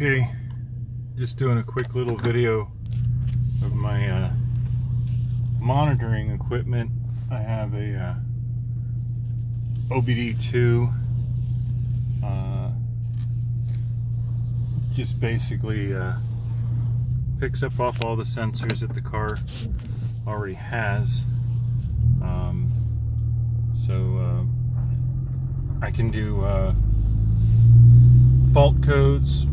Okay, just doing a quick little video of my monitoring equipment. I have a OBD2, just basically picks up off all the sensors that the car already has. So I can do fault codes,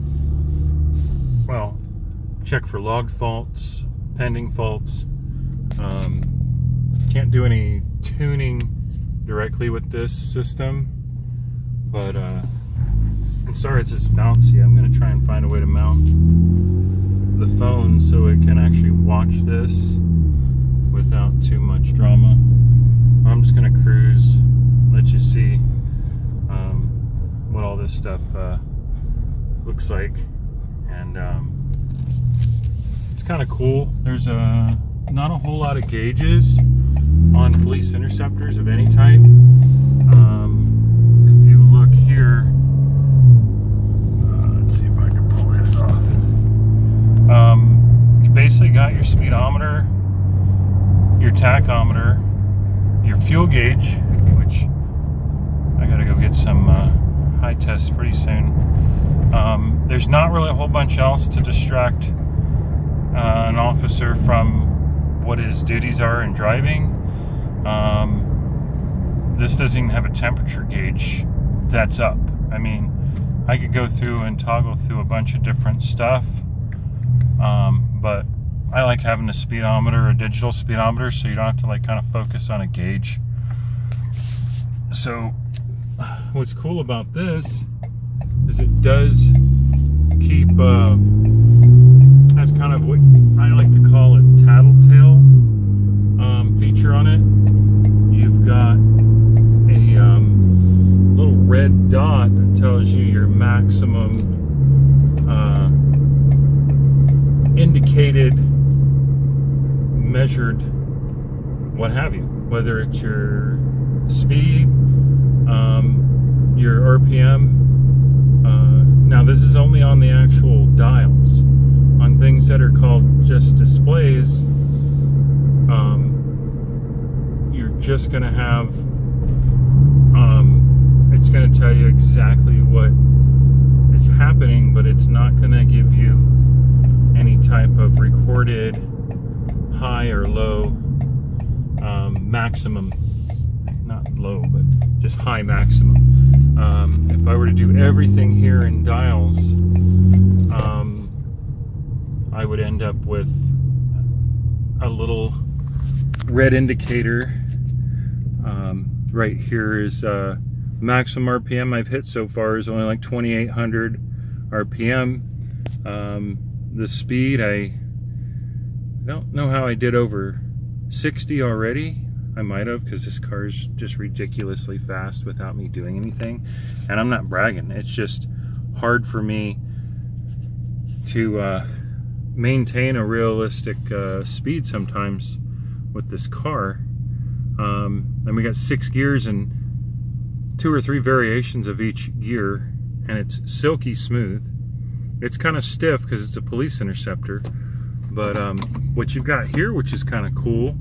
well, check for logged faults, pending faults. Can't do any tuning directly with this system, but I'm sorry it's just bouncy. I'm going to try and find a way to mount the phone so it can actually watch this without too much drama. I'm just going to cruise, let you see what all this stuff looks like, and it's kind of cool. There's not a whole lot of gauges on police interceptors of any type. If you look here, let's see if I can pull this off. You basically got your speedometer, your tachometer, your fuel gauge, which I gotta go get some high tests pretty soon. There's not really a whole bunch else to distract an officer from what his duties are in driving. This doesn't even have a temperature gauge that's up. I mean, I could go through and toggle through a bunch of different stuff, but I like having a speedometer, a digital speedometer, so you don't have to like kind of focus on a gauge. So what's cool about this is it does keep has kind of what I like to call a tattletale feature on it. You've got a little red dot that tells you your maximum indicated, measured, what have you, whether it's your speed, your RPM. Now this is only on the actual dials. On things that are called just displays, you're just going to have, it's going to tell you exactly what is happening, but it's not going to give you any type of recorded high or low maximum. Not low, but just high maximum. If I were to do everything here in dials, I would end up with a little red indicator. Right here is maximum RPM I've hit so far is only like 2,800 RPM. The speed, I don't know how I did over 60 already. I might have, because this car is just ridiculously fast without me doing anything. And I'm not bragging, it's just hard for me to maintain a realistic speed sometimes with this car. And we got 6 gears and 2 or 3 variations of each gear, and it's silky smooth. It's kind of stiff because it's a police interceptor, but what you've got here, which is kind of cool,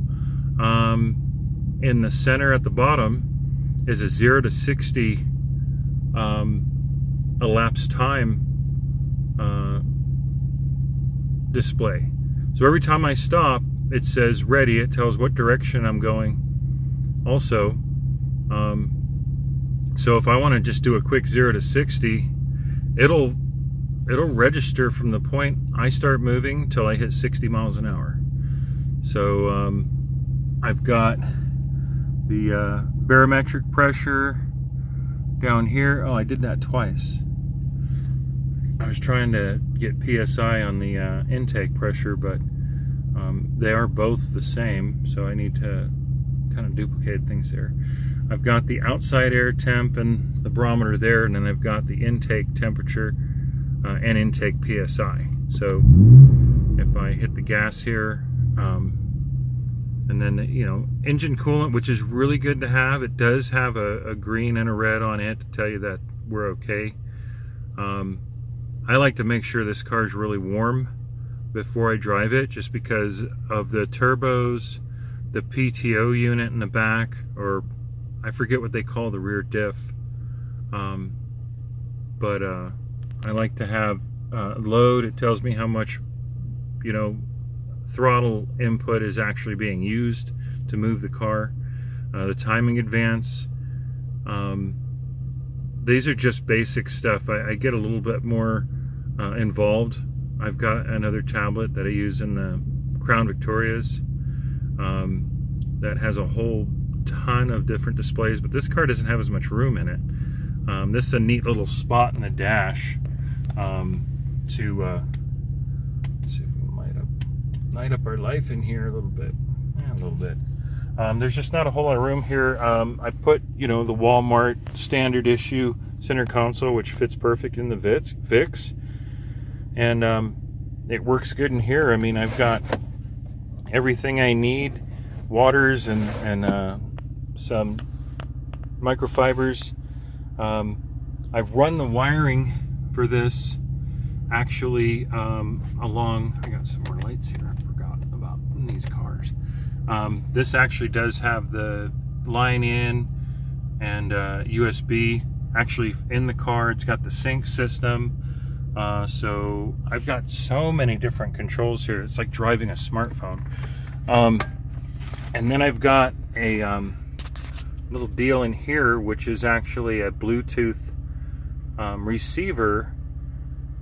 in the center at the bottom is a 0 to 60 elapsed time display. So every time I stop, it says ready. It tells what direction I'm going. Also, so if I want to just do a quick 0 to 60, it'll register from the point I start moving till I hit 60 miles an hour. So I've got the barometric pressure down here. Oh, I did that twice. I was trying to get PSI on the intake pressure, but they are both the same, so I need to kind of duplicate things there. I've got the outside air temp and the barometer there, and then I've got the intake temperature and intake PSI. So if I hit the gas here, and then, you know, engine coolant, which is really good to have. It does have a green and a red on it to tell you that we're okay. I like to make sure this car is really warm before I drive it, just because of the turbos, the PTO unit in the back, or I forget what they call the rear diff. But I like to have load. It tells me how much, you know, throttle input is actually being used to move the car. The timing advance. These are just basic stuff. I get a little bit more involved. I've got another tablet that I use in the Crown Victorias that has a whole ton of different displays, but this car doesn't have as much room in it. This is a neat little spot in the dash to let's see if we can light up our life in here a little bit. Yeah, a little bit. There's just not a whole lot of room here. I put, you know, the Walmart standard issue center console, which fits perfect in the VIX, and it works good in here. I mean, I've got everything I need, waters and some microfibers. I've run the wiring for this actually along. I got some more lights here. I forgot about these cars. This actually does have the line in and USB actually in the car. It's got the sync system. So I've got so many different controls here. It's like driving a smartphone. And then I've got a little deal in here, which is actually a Bluetooth receiver,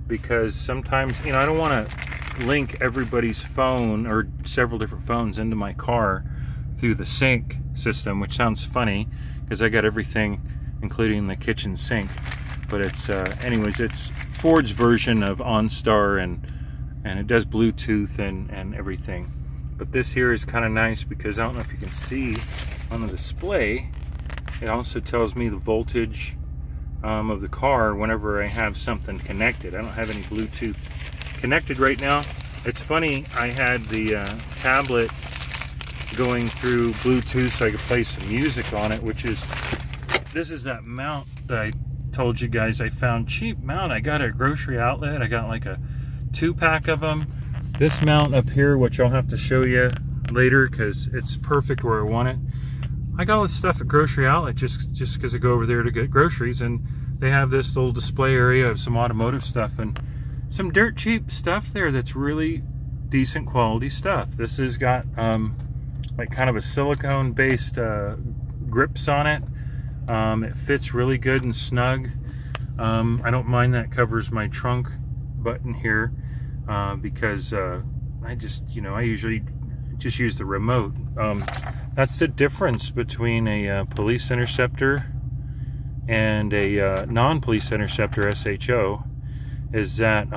because sometimes, you know, I don't want to link everybody's phone or several different phones into my car through the sync system, which sounds funny because I got everything including the kitchen sink, but it's anyways, it's Ford's version of OnStar, and it does Bluetooth and everything. But this here is kind of nice because I don't know if you can see on the display, it also tells me the voltage of the car whenever I have something connected. I don't have any Bluetooth connected right now. It's funny, I had the tablet going through Bluetooth so I could play some music on it, which is, this is that mount that I told you guys I found. Cheap mount. I got at a grocery outlet. I got like a 2-pack of them. This mount up here, which I'll have to show you later because it's perfect where I want it. I got all this stuff at grocery outlet just because I go over there to get groceries, and they have this little display area of some automotive stuff and some dirt cheap stuff there that's really decent quality stuff. This has got like kind of a silicone based grips on it. It fits really good and snug. I don't mind that it covers my trunk button here because I just, you know, I usually just use the remote. That's the difference between a police interceptor and a non-police interceptor SHO, is that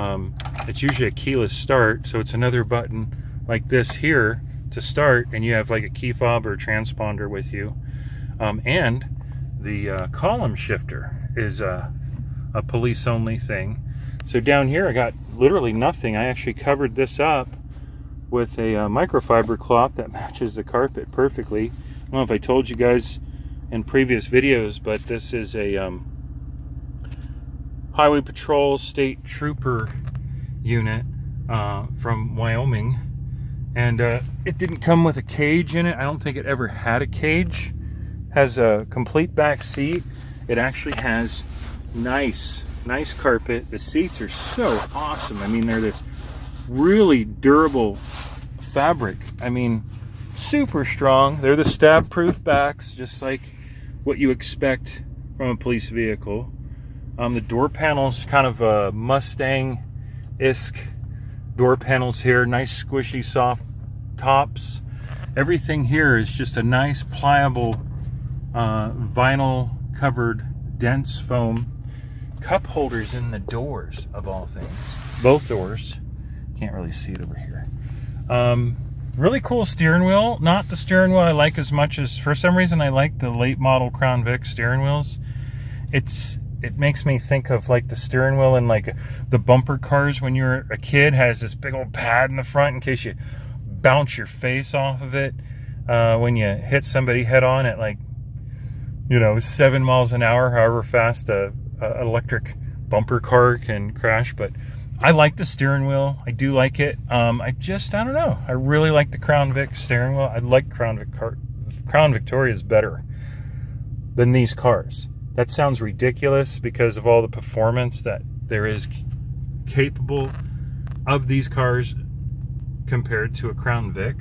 it's usually a keyless start, so it's another button like this here to start, and you have like a key fob or transponder with you, and the column shifter is a police only thing. So down here I got literally nothing. I actually covered this up with a microfiber cloth that matches the carpet perfectly. I don't know if I told you guys in previous videos, but this is a Highway Patrol State Trooper unit from Wyoming, and it didn't come with a cage in it. I don't think it ever had a cage. Has a complete back seat. It actually has nice carpet. The seats are so awesome. I mean, they're this really durable fabric. I mean, super strong. They're the stab proof backs, just like what you expect from a police vehicle. The door panels, kind of a Mustang-esque door panels here. Nice squishy soft tops. Everything here is just a nice pliable vinyl covered dense foam. Cup holders in the doors, of all things. Both doors. Can't really see it over here. Really cool steering wheel. Not the steering wheel I like as much as, for some reason I like the late model Crown Vic steering wheels. It makes me think of like the steering wheel in like the bumper cars when you're a kid, has this big old pad in the front in case you bounce your face off of it when you hit somebody head on at like, you know, 7 miles an hour, however fast a electric bumper car can crash, but I like the steering wheel. I do like it. I don't know. I really like the Crown Vic steering wheel. I like Crown Victoria's better than these cars. That sounds ridiculous because of all the performance that there is capable of these cars compared to a Crown Vic.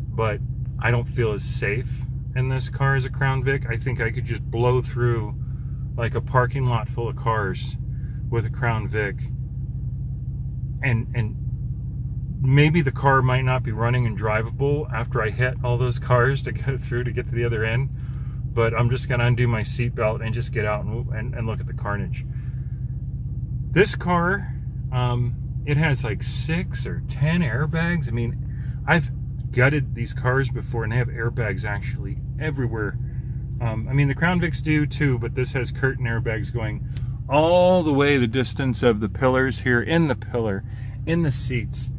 But I don't feel as safe in this car as a Crown Vic. I think I could just blow through like a parking lot full of cars with a Crown Vic. And maybe the car might not be running and drivable after I hit all those cars to go through to get to the other end, but I'm just gonna undo my seatbelt and just get out and look at the carnage. This car, it has like 6 or 10 airbags. I mean, I've gutted these cars before and they have airbags actually everywhere. I mean, the Crown Vics do too, but this has curtain airbags going all the way the distance of the pillars here, in the pillar, in the seats.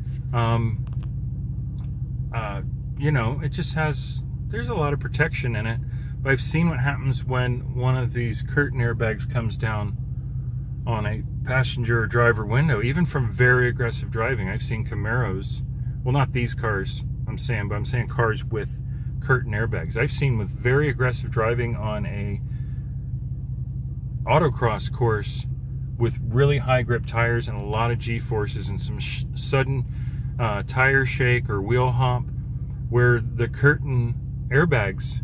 You know, it just has, there's a lot of protection in it, but I've seen what happens when one of these curtain airbags comes down on a passenger or driver window, even from very aggressive driving. I've seen Camaros, well, not these cars I'm saying, but I'm saying cars with curtain airbags. I've seen with very aggressive driving on a autocross course with really high grip tires and a lot of G-forces and some sudden tire shake or wheel hump, where the curtain airbags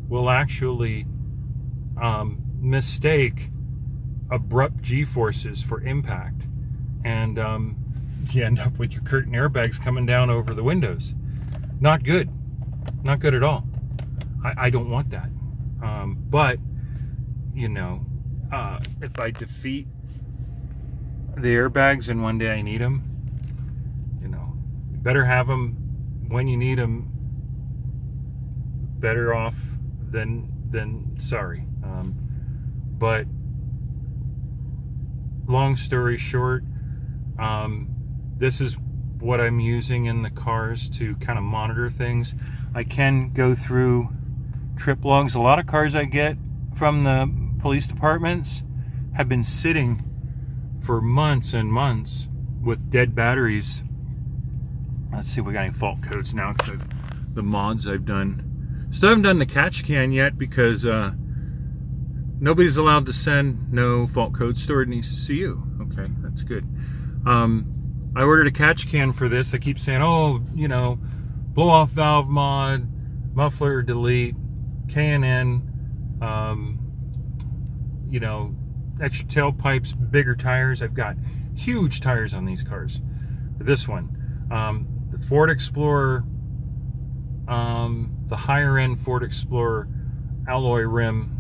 will actually mistake abrupt G-forces for impact, and you end up with your curtain airbags coming down over the windows. Not good. Not good at all. I don't want that. But, you know, if I defeat the airbags and one day I need them, you know, you better have them when you need them. Better off than sorry. But long story short, this is what I'm using in the cars to kind of monitor things. I can go through trip logs. A lot of cars I get from the police departments have been sitting for months and months with dead batteries. Let's see if we got any fault codes now, because the mods I've done. Still haven't done the catch can yet because nobody's allowed to send no fault code stored in ECU. Okay, that's good. I ordered a catch can for this. I keep saying, oh, you know, blow off valve mod, muffler delete, K&N, you know, extra tailpipes, bigger tires. I've got huge tires on these cars. This one, the Ford Explorer, the higher end Ford Explorer alloy rim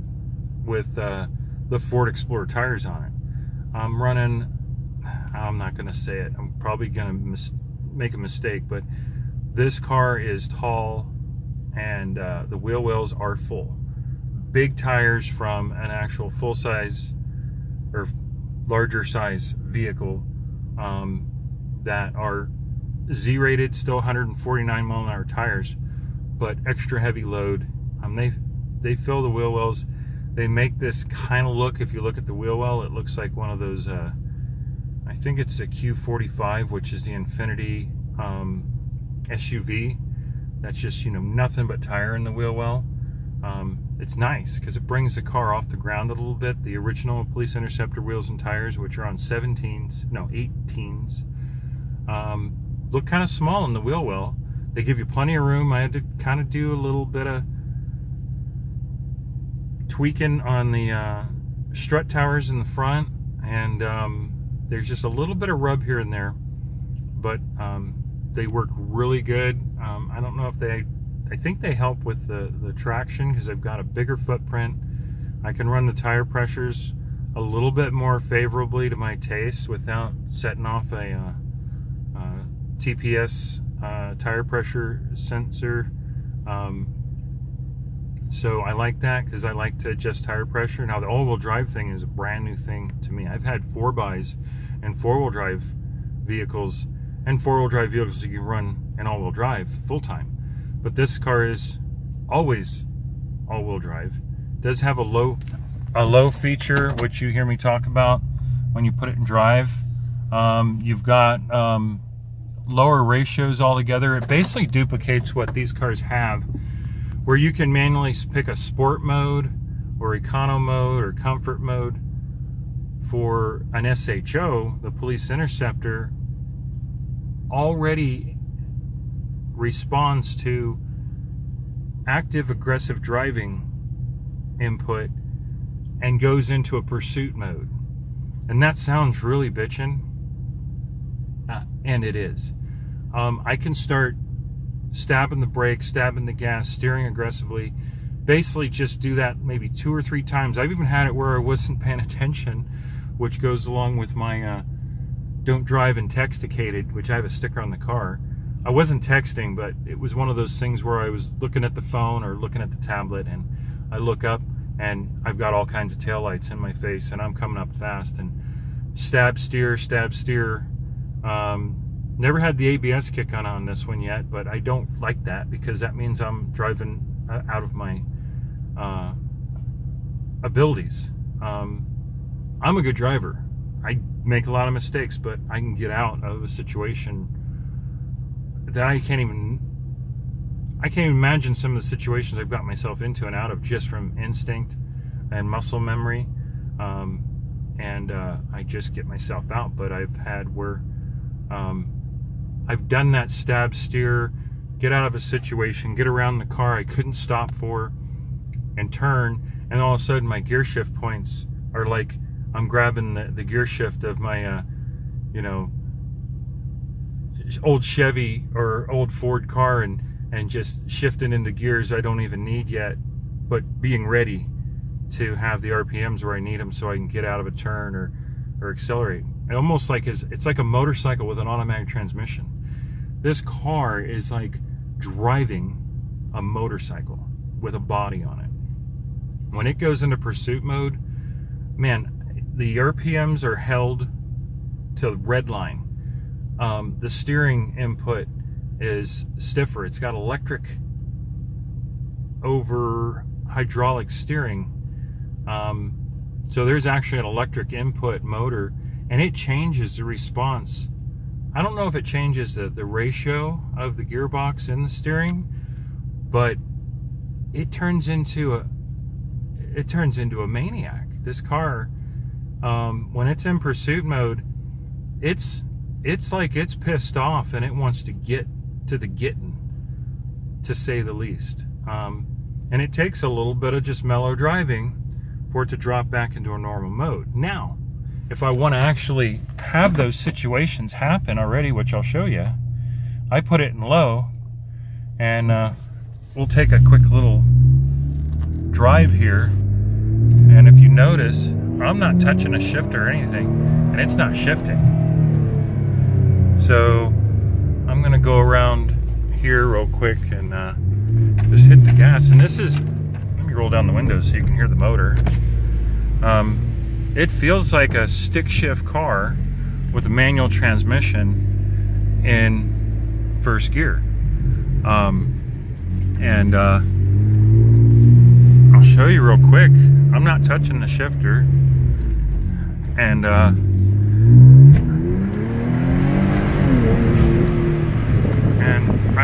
with the Ford Explorer tires on it. I'm running, I'm not going to say it, I'm probably going to make a mistake, but this car is tall and the wheel wells are full. Big tires from an actual full size or larger size vehicle that are Z-rated, still 149 mile an hour tires, but extra heavy load. They fill the wheel wells. They make this kind of look, if you look at the wheel well, it looks like one of those, I think it's a Q45, which is the Infinity SUV. That's just, you know, nothing but tire in the wheel well. It's nice because it brings the car off the ground a little bit. The original Police Interceptor wheels and tires, which are on 18s, look kind of small in the wheel well. They give you plenty of room. I had to kind of do a little bit of tweaking on the strut towers in the front, and there's just a little bit of rub here and there, but they work really good. I don't know if I think they help with the traction because I've got a bigger footprint. I can run the tire pressures a little bit more favorably to my taste without setting off a TPS tire pressure sensor. So I like that because I like to adjust tire pressure. Now the all-wheel drive thing is a brand new thing to me. I've had 4x and four-wheel drive vehicles, and four-wheel drive vehicles that you can run in all-wheel drive full-time. But this car is always all-wheel drive. It does have a low feature, which you hear me talk about. when you put it in drive. You've got lower ratios altogether. It basically duplicates what these cars have, where you can manually pick a sport mode or econo mode or comfort mode. For an SHO, the police interceptor already responds to active aggressive driving input and goes into a pursuit mode. And that sounds really bitchin', and it is. I can start stabbing the brake, stabbing the gas, steering aggressively, basically just do that maybe 2 or 3 times. I've even had it where I wasn't paying attention, which goes along with my don't drive intoxicated, which I have a sticker on the car. I wasn't texting, but it was one of those things where I was looking at the phone or looking at the tablet, and I look up and I've got all kinds of taillights in my face and I'm coming up fast, and stab steer. Never had the ABS kick on this one yet, but I don't like that because that means I'm driving out of my abilities. I'm a good driver. I make a lot of mistakes, but I can get out of a situation that I can't even imagine some of the situations I've got myself into and out of just from instinct and muscle memory. I just get myself out. But I've had where I've done that stab steer, get out of a situation, get around the car I couldn't stop for, and turn, and all of a sudden my gear shift points are like I'm grabbing the gear shift of my old Chevy or old Ford car and just shifting into gears I don't even need yet, but being ready to have the RPMs where I need them so I can get out of a turn or accelerate. It almost like it's like a motorcycle with an automatic transmission. This car is like driving a motorcycle with a body on it. When it goes into pursuit mode, man, the RPMs are held to red line. The steering input is stiffer. It's got electric over hydraulic steering. So there's actually an electric input motor, and it changes the response. I don't know if it changes the ratio of the gearbox in the steering, but it turns into a maniac. This car, when it's in pursuit mode, it's like it's pissed off and it wants to get to the getting, to say the least. And it takes a little bit of just mellow driving for it to drop back into a normal mode. Now, if I want to actually have those situations happen already, which I'll show you, I put it in low, and we'll take a quick little drive here. And if you notice, I'm not touching a shifter or anything, and it's not shifting. So I'm going to go around here real quick and just hit the gas. And this is, let me roll down the windows so you can hear the motor. It feels like a stick shift car with a manual transmission in first gear. I'll show you real quick. I'm not touching the shifter, and I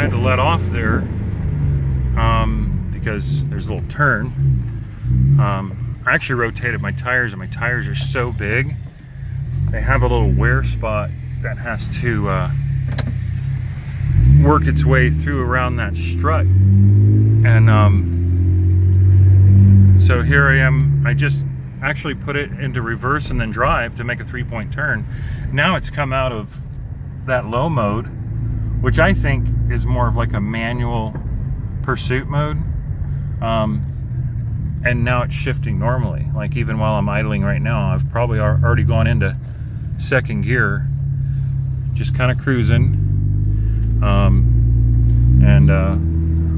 had to let off there because there's a little turn. I actually rotated my tires, and my tires are so big they have a little wear spot that has to work its way through around that strut. And so here I am. I just actually put it into reverse and then drive to make a 3-point turn. Now it's come out of that low mode, which I think is more of like a manual pursuit mode. And now it's shifting normally. Like even while I'm idling right now, I've probably already gone into second gear, just kind of cruising.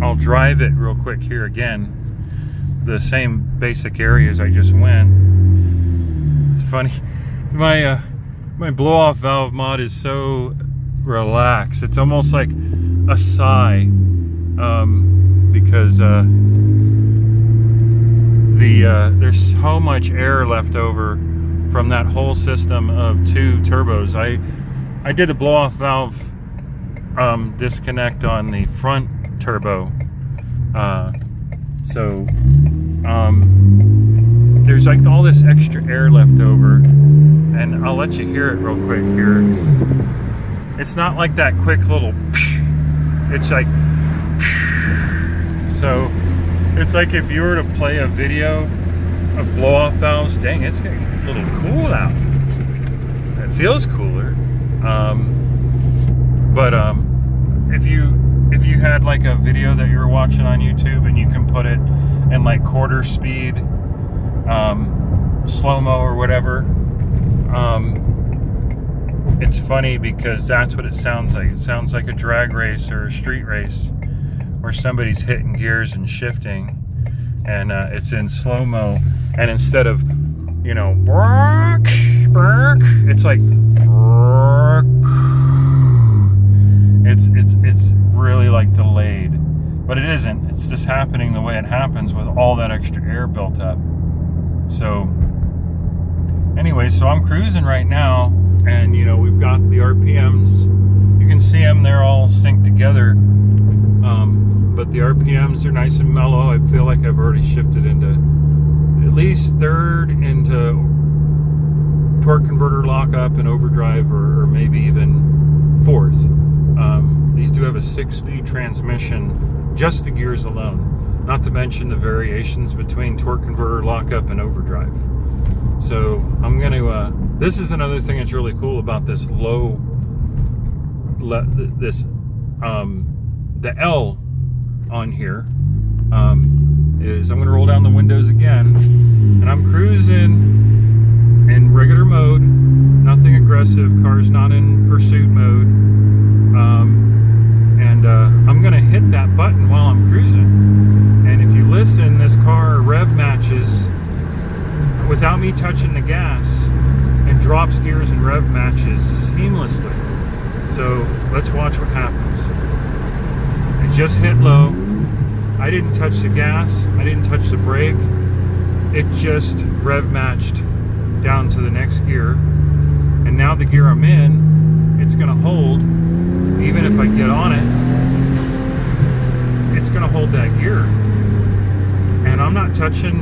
I'll drive it real quick here again, the same basic areas I just went. It's funny, my blow-off valve mod is so relaxed. It's almost like a sigh, because there's so much air left over from that whole system of 2 turbos. I did a blow-off valve disconnect on the front turbo. There's like all this extra air left over, and I'll let you hear it real quick here. It's not like that quick little psh, it's like psh. So it's like if you were to play a video of blow-off valves, dang, it's getting a little cool out. It feels cooler. If you had like a video that you were watching on YouTube and you can put it in like quarter speed, slow-mo or whatever, it's funny because that's what it sounds like. It sounds like a drag race or a street race where somebody's hitting gears and shifting, and it's in slow-mo, and instead of, you know, it's like it's really like delayed, but it isn't. It's just happening the way it happens with all that extra air built up. So anyway, so I'm cruising right now, and you know, we've got the RPMs. You can see them, they're all synced together, but the RPMs are nice and mellow. I feel like I've already shifted into at least third into torque converter lockup and overdrive, or maybe even fourth. These do have a 6-speed transmission, just the gears alone, not to mention the variations between torque converter lockup and overdrive. So I'm going to, this is another thing that's really cool about this the L on here, is I'm going to roll down the windows again, and I'm cruising in regular mode, nothing aggressive, car's not in pursuit mode, and I'm going to hit that button while I'm cruising, and if you listen, this car rev matches without me touching the gas, and drops gears and rev matches seamlessly. So let's watch what happens. I just hit low. I didn't touch the gas, I didn't touch the brake. It just rev matched down to the next gear, and now the gear I'm in, it's gonna hold. Even if I get on it, it's gonna hold that gear, and I'm not touching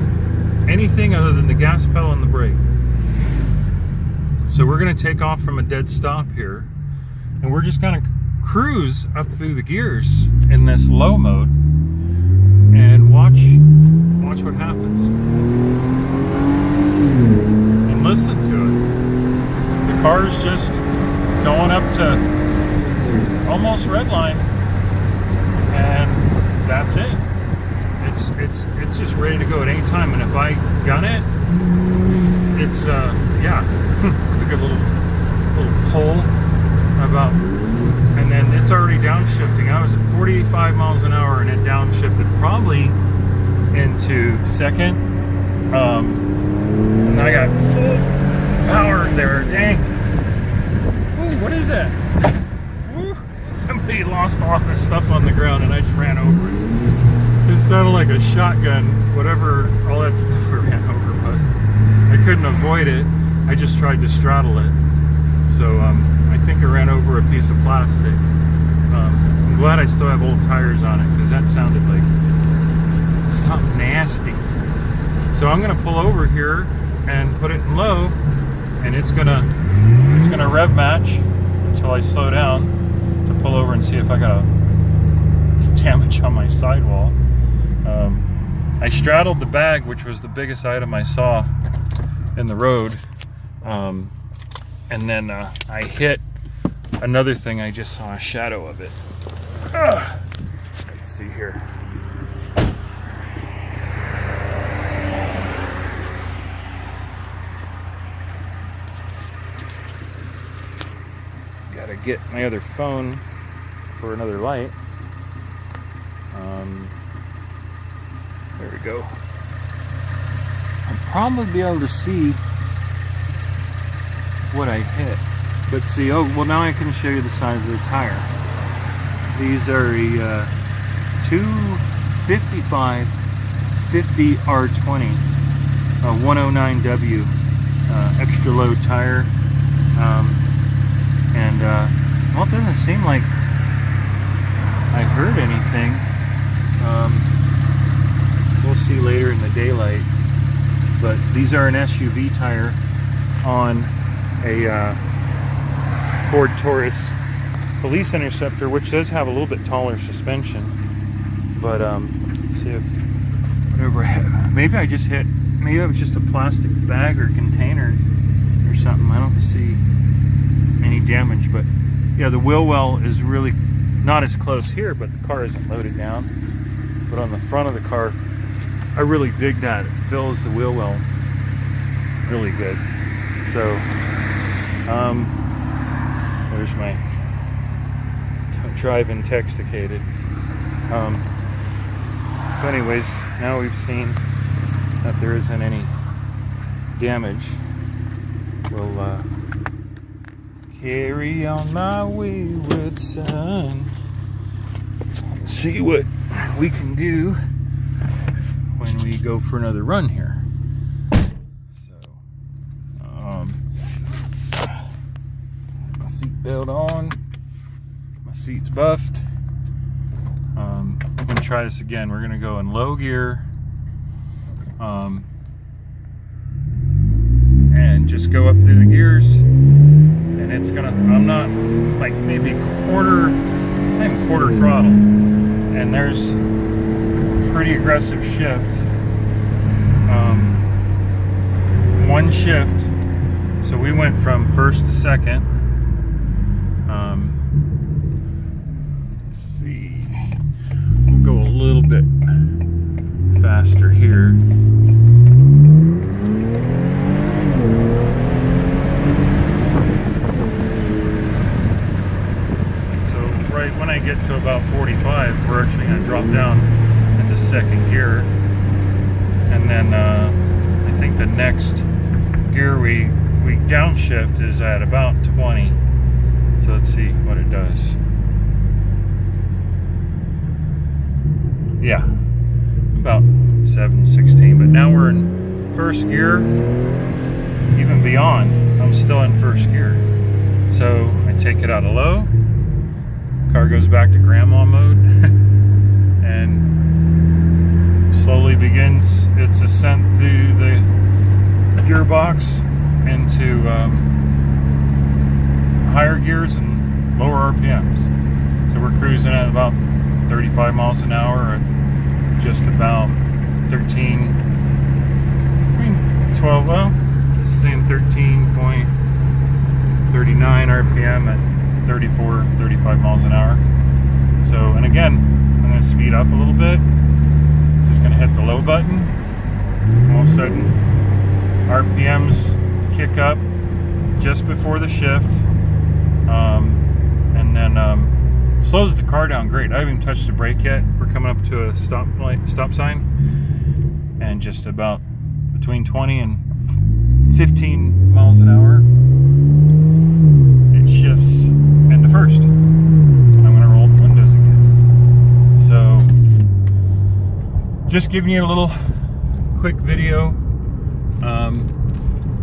anything other than the gas pedal and the brake. So we're gonna take off from a dead stop here, and we're just gonna cruise up through the gears in this low mode and watch what happens, and listen to it. The car's just going up to almost red line, and that's it. It's just ready to go at any time, and if I gun it, it's yeah, it's a good little pull about, and then it's already downshifting. I was at 45 miles an hour, and it downshifted probably into second, and I got full power there. Dang. Ooh, what is that? Ooh, somebody lost all this stuff on the ground, and I just ran over it. It sounded like a shotgun, whatever all that stuff I ran over was. I couldn't avoid it. I just tried to straddle it. So I think I ran over a piece of plastic. I'm glad I still have old tires on it, because that sounded like something nasty. So I'm gonna pull over here and put it in low, and it's gonna rev match until I slow down to pull over and see if I got a damage on my sidewall. I straddled the bag, which was the biggest item I saw in the road, and then I hit another thing. I just saw a shadow of it. Let's see here. Gotta get my other phone for another light. There we go. I'll probably be able to see what I hit. But see, oh, well, now I can show you the size of the tire. These are a 255 50 R20, a 109W extra low tire. Well, it doesn't seem like I heard anything. We'll see later in the daylight. But these are an SUV tire on a Ford Taurus Police Interceptor, which does have a little bit taller suspension. But let's see if whatever maybe I just hit. Maybe it was just a plastic bag or container or something. I don't see any damage, but yeah, the wheel well is really not as close here, but the car isn't loaded down. But on the front of the car, I really dig that. It fills the wheel well really good. So there's my drive intoxicated. So anyways, now we've seen that there isn't any damage. We'll carry on my wayward son. See what we can do when we go for another run here. So, my seatbelt on, my seat's buffed. I'm gonna try this again. We're gonna go in low gear, and just go up through the gears. And it's gonna, I'm not like maybe quarter throttle, and there's pretty aggressive shift. One shift, so we went from first to second. Let's see, we'll go a little bit faster here. When I get to about 45, we're actually going to drop down into second gear, and then I think the next gear we downshift is at about 20. So let's see what it does. Yeah, about 7/16. But now we're in first gear, even beyond. I'm still in first gear. So I take it out of low. Car goes back to grandma mode and slowly begins its ascent through the gearbox into higher gears and lower RPMs. So we're cruising at about 35 miles an hour at just about 12, well, this is saying 13.39 RPM at 35 miles an hour. So, and again, I'm going to speed up a little bit. Just going to hit the low button. All of a sudden, RPMs kick up just before the shift, and then slows the car down great. I haven't even touched the brake yet. We're coming up to a stop sign, and just about between 20 and 15 miles an hour, it shifts into first. I'm going to roll the windows again. So, just giving you a little quick video.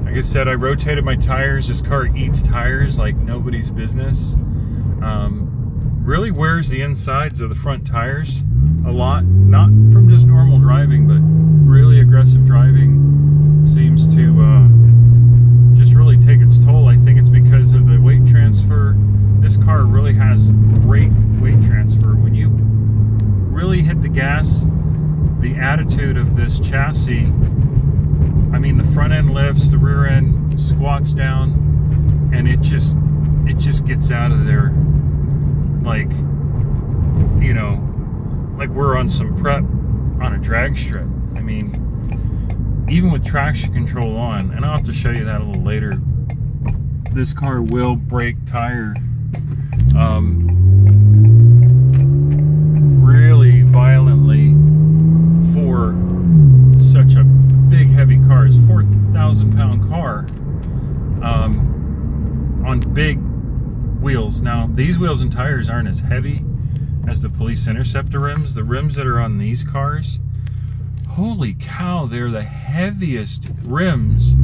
Like I said, I rotated my tires. This car eats tires like nobody's business. Really wears the insides of the front tires a lot. Not from just normal driving, but really aggressive driving seems to just really take its toll. I think it's because of the weight transfer. This car really has great weight transfer. When you really hit the gas, the attitude of this chassis, I mean, the front end lifts, the rear end squats down, and it just gets out of there like, you know, like we're on some prep on a drag strip. I mean, even with traction control on, and I'll have to show you that a little later, this car will break tire really violently for such a big heavy car. It's a 4,000-pound car on big wheels. Now these wheels and tires aren't as heavy as the Police Interceptor rims. The rims that are on these cars, holy cow, they're the heaviest rims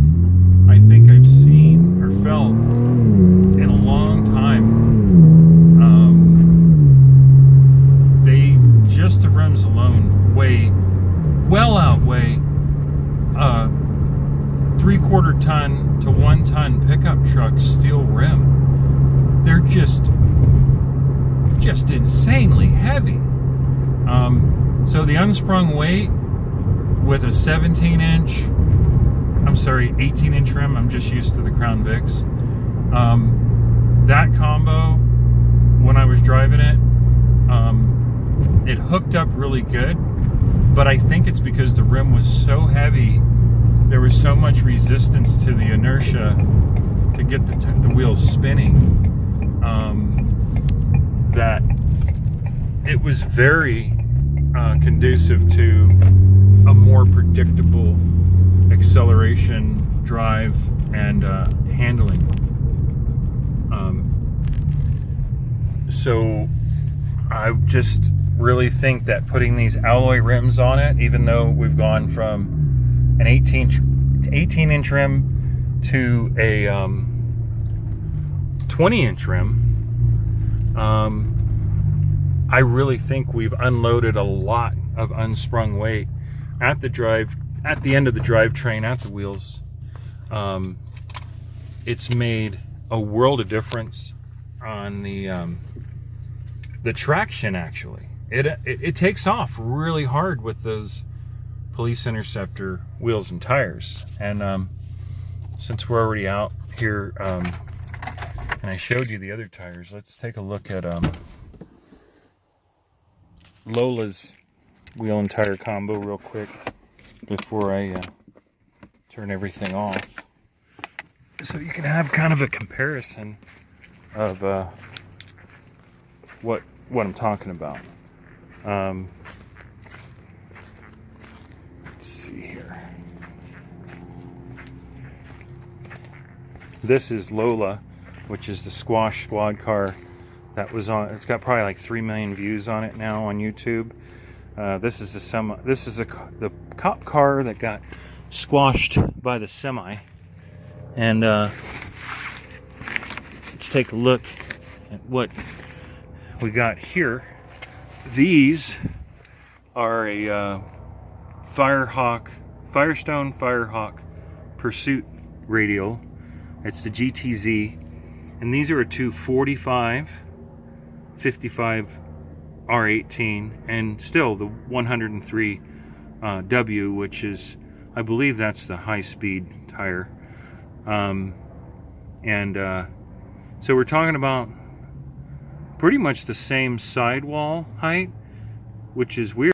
I think think I've seen or felt in a long time. Just the rims alone well outweigh 3/4 ton to 1 ton pickup truck steel rim. They're just insanely heavy. So the unsprung weight with a 18-inch rim, I'm just used to the Crown Vics. That combo, when I was driving it, it hooked up really good, but I think it's because the rim was so heavy, there was so much resistance to the inertia to get the wheels spinning, that it was very conducive to a more predictable acceleration, drive, and handling. So I just really think that putting these alloy rims on it, even though we've gone from an 18-inch rim to a 20-inch rim, I really think we've unloaded a lot of unsprung weight at the end of the drivetrain, at the wheels. It's made a world of difference on the traction. Actually, it takes off really hard with those Police Interceptor wheels and tires. And since we're already out here, and I showed you the other tires, let's take a look at Lola's wheel and tire combo real quick before I turn everything off, so you can have kind of a comparison of what I'm talking about. Let's see here. This is Lola, which is the squash squad car that was on. It's got probably like 3 million views on it now on YouTube. This is the cop car that got squashed by the semi. And let's take a look at what we got here. These are a Firestone Firehawk Pursuit radial. It's the GTZ, and these are a 245, 55 R18, and still the 103 W, which is, I believe that's the high-speed tire. So we're talking about pretty much the same sidewall height, which is weird.